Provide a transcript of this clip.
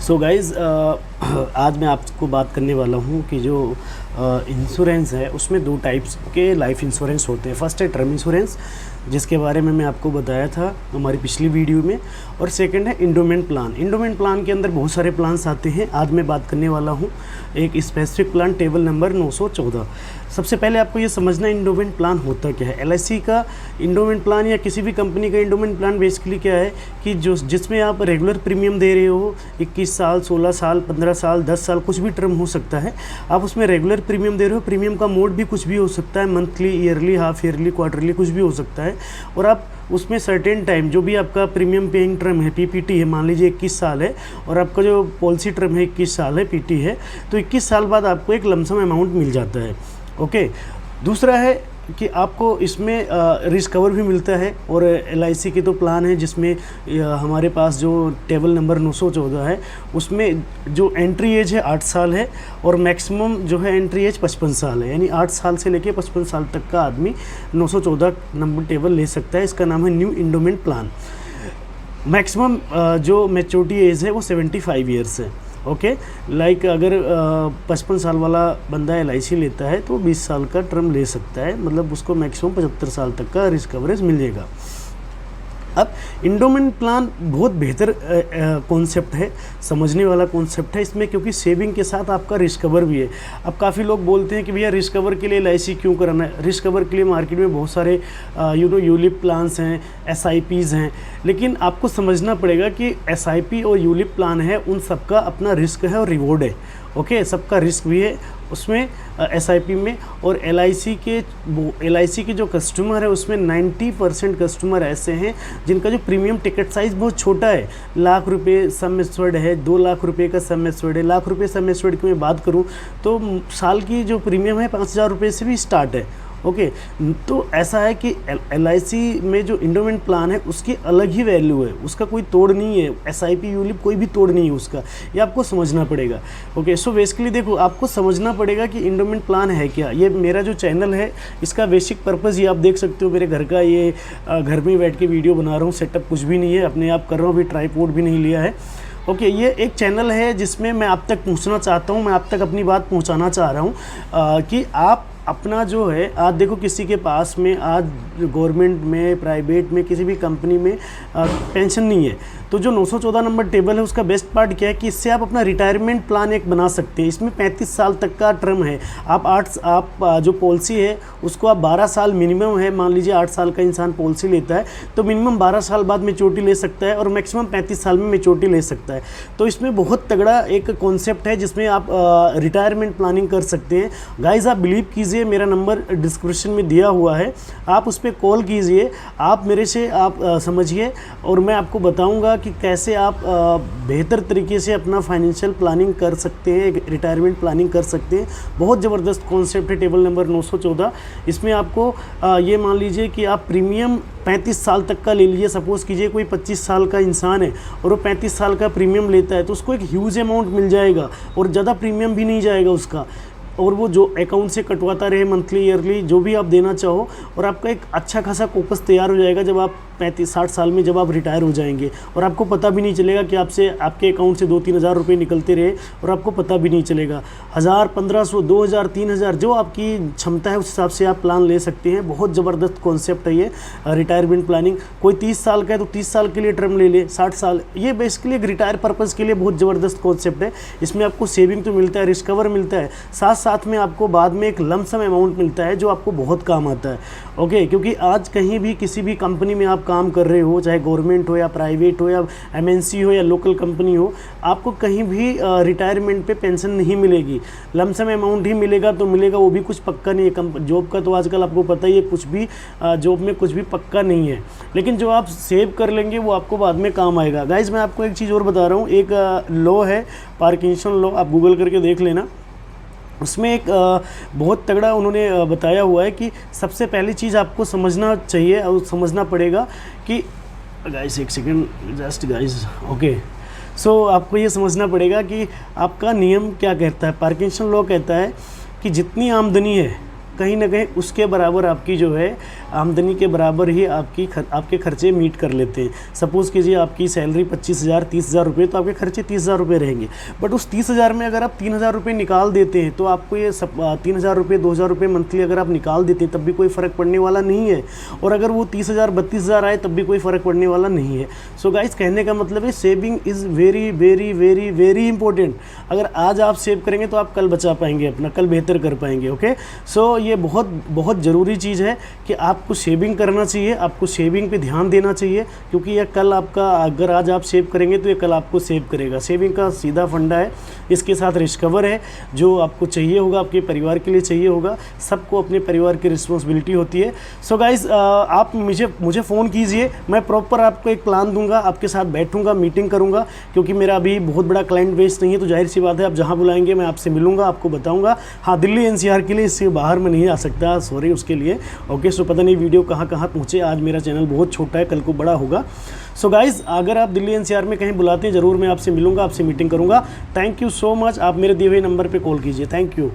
So guys आज मैं आपको बात करने वाला हूँ कि जो इंश्योरेंस है उसमें दो टाइप्स के लाइफ इंश्योरेंस होते हैं। फर्स्ट है टर्म इंश्योरेंस, जिसके बारे में मैं आपको बताया था हमारी पिछली वीडियो में, और सेकंड है इंडोमेंट प्लान। इंडोमेंट प्लान के अंदर बहुत सारे प्लान्स आते हैं। आज मैं बात करने वाला हूँ एक स्पेसिफिक प्लान, टेबल नंबर 914। सबसे पहले आपको ये समझना इंडोमेंट प्लान होता क्या है। एलआईसी का इंडोमेंट प्लान या किसी भी कंपनी का इंडोमेंट प्लान बेसिकली क्या है कि जिसमें आप रेगुलर प्रीमियम दे रहे हो, 21 साल, 16 साल, 15 साल, 10 साल, कुछ भी टर्म हो सकता है। आप उसमें रेगुलर प्रीमियम दे रहे हो, प्रीमियम का मोड भी कुछ भी हो सकता है, monthly, yearly, half yearly, quarterly, कुछ भी हो सकता है। और आप उसमें सर्टेन टाइम, जो भी आपका प्रीमियम पेइंग टर्म है, पीपीटी है, मान लीजिए 21 साल है और आपका जो पॉलिसी टर्म है 21 साल है, पीटी है, तो 21 साल बाद आपको एक लमसम अमाउंट मिल जाता है। ओके। दूसरा है कि आपको इसमें रिस्क कवर भी मिलता है। और एलआईसी के तो प्लान है जिसमें हमारे पास जो टेबल नंबर 914 है उसमें जो एंट्री एज है 8 साल है और मैक्सिमम जो है एंट्री एज 55 साल है, यानी 8 साल से लेकर 55 साल तक का आदमी 914 नंबर टेबल ले सकता है। इसका नाम है न्यू इंडोमेंट प्लान। मैक्सिमम जो मैच्योरिटी एज है वो 75 ईयर्स है। ओके। लाइक अगर 55 साल वाला बंदा एलआईसी लेता है तो 20 साल का टर्म ले सकता है, मतलब उसको मैक्सिमम 75 साल तक का रिस्क कवरेज मिल जाएगा। अब इंडोमेंट प्लान बहुत बेहतर कॉन्सेप्ट है, समझने वाला कॉन्सेप्ट है इसमें, क्योंकि सेविंग के साथ आपका रिस्क कवर भी है। अब काफ़ी लोग बोलते हैं कि भैया रिस्क कवर के लिए एलआईसी क्यों कराना है। रिस्क कवर के लिए मार्केट में बहुत सारे यूलिप प्लान्स हैं, एसआईपीज़ हैं, लेकिन आपको समझना पड़ेगा कि एसआईपी और यूलिप प्लान है, उन सबका अपना रिस्क है और रिवॉर्ड है। ओके। सबका रिस्क भी है उसमें एसआईपी में। और एलआईसी के जो कस्टमर है उसमें 90% कस्टमर ऐसे हैं जिनका जो प्रीमियम टिकट साइज़ बहुत छोटा है। लाख रुपए सम एश्योर्ड है, 2 लाख रुपए का सम एश्योर्ड है। लाख रुपए सम एश्योर्ड की मैं बात करूं तो साल की जो प्रीमियम है 5,000 रुपये से भी स्टार्ट है। ओके। तो ऐसा है कि एलआईसी में जो इंडोमेंट प्लान है उसकी अलग ही वैल्यू है, उसका कोई तोड़ नहीं है। एसआईपी यूलिप कोई भी तोड़ नहीं है उसका, ये आपको समझना पड़ेगा। ओके। सो बेसिकली देखो, आपको समझना पड़ेगा कि इंडोमेंट प्लान है क्या। ये मेरा जो चैनल है इसका बेसिक पर्पज़ ये आप देख सकते हो, मेरे घर का ये घर में बैठ के वीडियो बना रहा हूँ, सेटअप कुछ भी नहीं है, अपने आप कर रहा हूँ, अभी ट्राइपॉड भी नहीं लिया है। ओके। ये एक चैनल है जिसमें मैं आप तक पहुँचना चाहता हूँ, मैं आप तक अपनी बात पहुँचाना चाह रहा हूँ कि आप अपना जो है, आज देखो किसी के पास में आज गवर्नमेंट में, प्राइवेट में, किसी भी कंपनी में पेंशन नहीं है, तो जो 914 नंबर टेबल है उसका बेस्ट पार्ट क्या है कि इससे आप अपना रिटायरमेंट प्लान एक बना सकते हैं। इसमें 35 साल तक का टर्म है। आप जो पॉलिसी है उसको आप 12 साल मिनिमम है, मान लीजिए 8 साल का इंसान पॉलिसी लेता है तो मिनिमम 12 साल बाद मैच्योरिटी ले सकता है और मैक्सिमम 35 साल में मैच्योरिटी ले सकता है। तो इसमें बहुत तगड़ा एक कॉन्सेप्ट है जिसमें आप रिटायरमेंट प्लानिंग कर सकते हैं। गाइज आप बिलीव कीजिए, मेरा नंबर डिस्क्रिप्शन में दिया हुआ है, आप उस पर कॉल कीजिए, आप मेरे से आप समझिए और मैं आपको बताऊंगा कि कैसे आप बेहतर तरीके से अपना फाइनेंशियल प्लानिंग कर सकते हैं, रिटायरमेंट प्लानिंग कर सकते हैं। बहुत ज़बरदस्त कॉन्सेप्ट है टेबल नंबर 914। इसमें आपको ये मान लीजिए कि आप प्रीमियम 35 साल तक का ले लीजिए। सपोज़ कीजिए कोई 25 साल का इंसान है और वो 35 साल का प्रीमियम लेता है तो उसको एक ह्यूज अमाउंट मिल जाएगा और ज़्यादा प्रीमियम भी नहीं जाएगा उसका, और वो जो अकाउंट से कटवाता रहे मंथली, ईयरली, जो भी आप देना चाहो, और आपका एक अच्छा खासा कॉपस तैयार हो जाएगा जब आप 35-60 साल में जब आप रिटायर हो जाएंगे, और आपको पता भी नहीं चलेगा कि आपके अकाउंट से 2-3 हज़ार रुपये निकलते रहे और आपको पता भी नहीं चलेगा। 1000, 1500, 2000, 3000 जो आपकी क्षमता है उस हिसाब से आप प्लान ले सकते हैं। बहुत ज़बरदस्त कॉन्सेप्ट है ये रिटायरमेंट प्लानिंग। कोई 30 साल का है तो 30 साल के लिए टर्म ले ले, 60 साल, ये बेसिकली एक रिटायर पर्पज़ के लिए बहुत ज़बरदस्त कॉन्सेप्ट है। इसमें आपको सेविंग तो मिलता है, रिस्क कवर मिलता है, साथ में आपको बाद में एक लमसम अमाउंट मिलता है जो आपको बहुत काम आता है। ओके। क्योंकि आज कहीं भी किसी भी कंपनी में आप काम कर रहे हो, चाहे गवर्नमेंट हो या प्राइवेट हो या एमएनसी हो या लोकल कंपनी हो, आपको कहीं भी रिटायरमेंट पे पेंशन नहीं मिलेगी। लमसम अमाउंट ही मिलेगा तो मिलेगा, वो भी कुछ पक्का नहीं है। जॉब का तो आजकल आपको पता ही है, कुछ भी जॉब में कुछ भी पक्का नहीं है, लेकिन जो आप सेव कर लेंगे वो आपको बाद में काम आएगा। गाइज मैं आपको एक चीज़ और बता रहा हूँ, एक लॉ है पार्किंसन लॉ, आप गूगल करके देख लेना। उसमें एक बहुत तगड़ा उन्होंने बताया हुआ है कि सबसे पहली चीज़ आपको समझना चाहिए और समझना पड़ेगा कि गाइस एक सेकंड जस्ट गाइस। ओके। सो आपको ये समझना पड़ेगा कि आपका नियम क्या कहता है। पार्किंसन लॉ कहता है कि जितनी आमदनी है कहीं ना कहीं उसके बराबर आपकी जो है आमदनी के बराबर ही आपके खर्चे मीट कर लेते हैं। सपोज़ कीजिए आपकी सैलरी 25,000 30,000 रुपये, तो आपके खर्चे 30,000 रुपये रहेंगे। बट उस 30,000 में अगर आप 3,000 रुपये निकाल देते हैं, तो आपको ये 3,000 रुपये 2,000 रुपये मंथली अगर आप निकाल देते हैं तब भी कोई फ़र्क पड़ने वाला नहीं है। और अगर वो 30,000 32,000 आए तब भी कोई फ़र्क पड़ने वाला नहीं है। सो गाइस, कहने का मतलब है saving is very very very very important. अगर आज आप सेव करेंगे तो आप कल बचा पाएंगे, अपना कल बेहतर कर पाएंगे। ओके, सो ये बहुत बहुत ज़रूरी चीज़ है कि आपको सेविंग करना चाहिए, आपको सेविंग पे ध्यान देना चाहिए, क्योंकि यह कल आपका, अगर आज आप सेव करेंगे तो ये कल आपको सेव करेगा। सेविंग का सीधा फंडा है, इसके साथ रिस्क कवर है जो आपको चाहिए होगा, आपके परिवार के लिए चाहिए होगा। सबको अपने परिवार की रिस्पॉन्सिबिलिटी होती है। सो गाइस, आप मुझे फ़ोन कीजिए, मैं प्रॉपर आपको एक प्लान दूंगा, आपके साथ बैठूंगा, मीटिंग करूंगा, क्योंकि मेरा अभी बहुत बड़ा क्लाइंट बेस नहीं है, तो जाहिर सी बात है आप जहां बुलाएंगे मैं आपसे मिलूंगा, आपको बताऊंगा। हाँ, दिल्ली एनसीआर के लिए, इससे बाहर में नहीं आ सकता, सॉरी उसके लिए। ओके, सो पता नहीं वीडियो कहाँ कहाँ पहुँचे। आज मेरा चैनल बहुत छोटा है, कल को बड़ा होगा। सो गाइज़, अगर आप दिल्ली एनसीआर में कहीं बुलाते हैं ज़रूर मैं आपसे मिलूंगा, आपसे मीटिंग करूंगा। Thank you so much. आप मेरे दिए हुए नंबर पे कॉल कीजिए। Thank you.